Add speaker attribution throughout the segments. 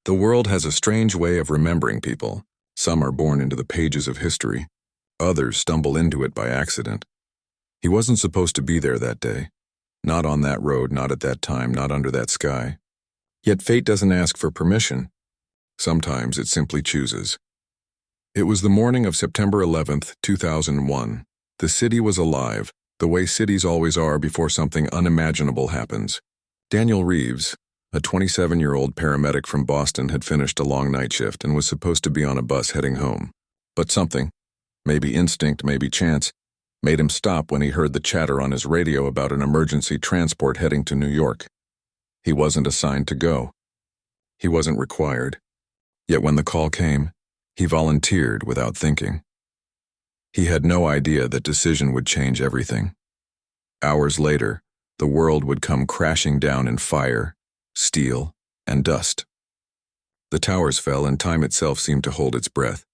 Speaker 1: The world has a strange way of remembering people. Some are born into the pages of history. Others stumble into it by accident. He wasn't supposed to be there that day. Not on that road, not at that time, not under that sky. Yet fate doesn't ask for permission. Sometimes it simply chooses. It was the morning of September 11th, 2001. The city was alive, the way cities always are before something unimaginable happens. Daniel Reeves, a 27-year-old paramedic from Boston, had finished a long night shift and was supposed to be on a bus heading home. But something, maybe instinct, maybe chance, made him stop when he heard the chatter on his radio about an emergency transport heading to New York. He wasn't assigned to go. He wasn't required. Yet when the call came, he volunteered without thinking. He had no idea that decision would change everything. Hours later, the world would come crashing down in fire, steel, and dust. The towers fell and time itself seemed to hold its breath.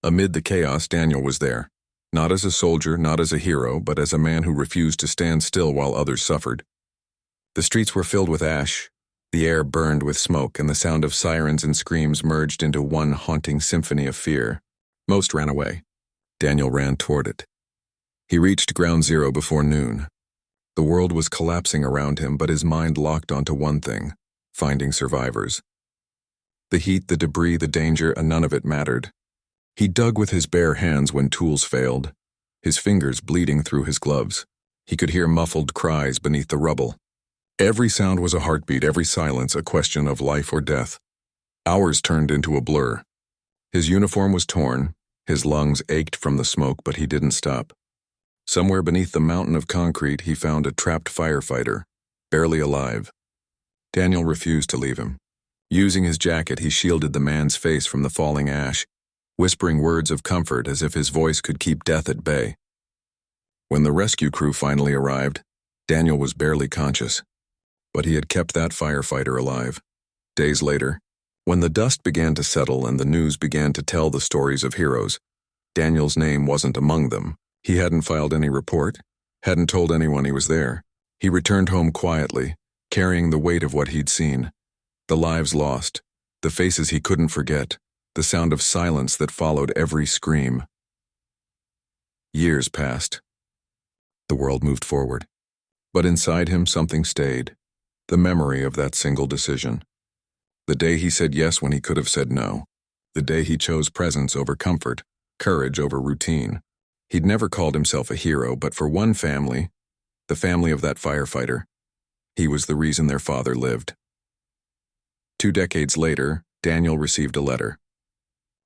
Speaker 1: Amid the chaos, Daniel was there. Not as a soldier, not as a hero, but as a man who refused to stand still while others suffered. The streets were filled with ash, the air burned with smoke, and the sound of sirens and screams merged into one haunting symphony of fear. Most ran away. Daniel ran toward it. He reached ground zero before noon. The world was collapsing around him, but his mind locked onto one thing: finding survivors. The heat, the debris, the danger, and none of it mattered. He dug with his bare hands when tools failed, his fingers bleeding through his gloves. He could hear muffled cries beneath the rubble. Every sound was a heartbeat, every silence a question of life or death. Hours turned into a blur. His uniform was torn, his lungs ached from the smoke, but he didn't stop. Somewhere beneath the mountain of concrete, he found a trapped firefighter, barely alive. Daniel refused to leave him. Using his jacket, he shielded the man's face from the falling ash, whispering words of comfort as if his voice could keep death at bay. When the rescue crew finally arrived, Daniel was barely conscious. But he had kept that firefighter alive. Days later, when the dust began to settle and the news began to tell the stories of heroes, Daniel's name wasn't among them. He hadn't filed any report, hadn't told anyone he was there. He returned home quietly, carrying the weight of what he'd seen. The lives lost, the faces he couldn't forget, the sound of silence that followed every scream. Years passed. The world moved forward. But inside him something stayed. The memory of that single decision. The day he said yes when he could have said no. The day he chose presence over comfort, courage over routine. He'd never called himself a hero, but for one family, the family of that firefighter, he was the reason their father lived. 2 decades later, Daniel received a letter.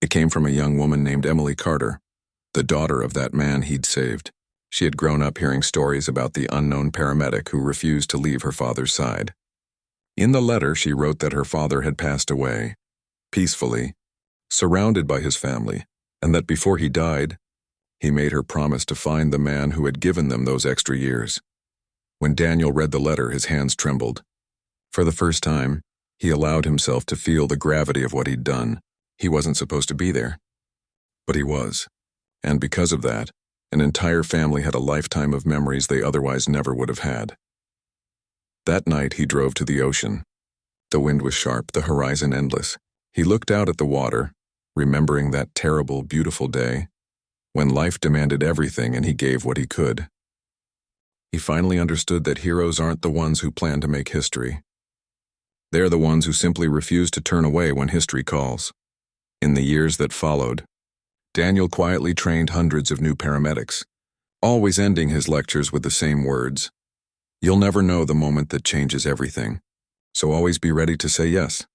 Speaker 1: It came from a young woman named Emily Carter, the daughter of that man he'd saved. She had grown up hearing stories about the unknown paramedic who refused to leave her father's side. In the letter, she wrote that her father had passed away, peacefully, surrounded by his family, and that before he died, he made her promise to find the man who had given them those extra years. When Daniel read the letter, his hands trembled. For the first time, he allowed himself to feel the gravity of what he'd done. He wasn't supposed to be there. But he was. And because of that, an entire family had a lifetime of memories they otherwise never would have had. That night, he drove to the ocean. The wind was sharp, the horizon endless. He looked out at the water, remembering that terrible, beautiful day, when life demanded everything and he gave what he could. He finally understood that heroes aren't the ones who plan to make history. They're the ones who simply refuse to turn away when history calls. In the years that followed, Daniel quietly trained hundreds of new paramedics, always ending his lectures with the same words: "You'll never know the moment that changes everything, so always be ready to say yes."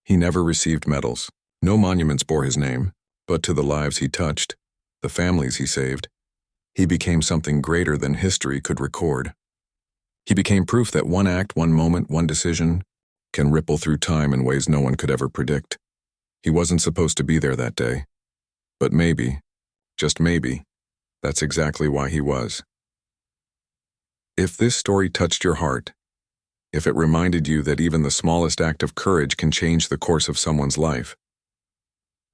Speaker 1: He never received medals. No monuments bore his name, but to the lives he touched, the families he saved, he became something greater than history could record. He became proof that one act, one moment, one decision can ripple through time in ways no one could ever predict. He wasn't supposed to be there that day. But maybe, just maybe, that's exactly why he was. If this story touched your heart, if it reminded you that even the smallest act of courage can change the course of someone's life,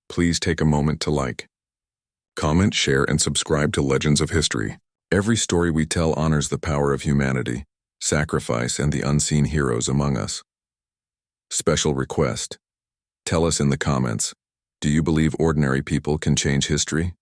Speaker 1: please take a moment to like, comment, share, and subscribe to Legends of History. Every story we tell honors the power of humanity, sacrifice, and the unseen heroes among us. Special request: Tell us in the comments, do you believe ordinary people can change history?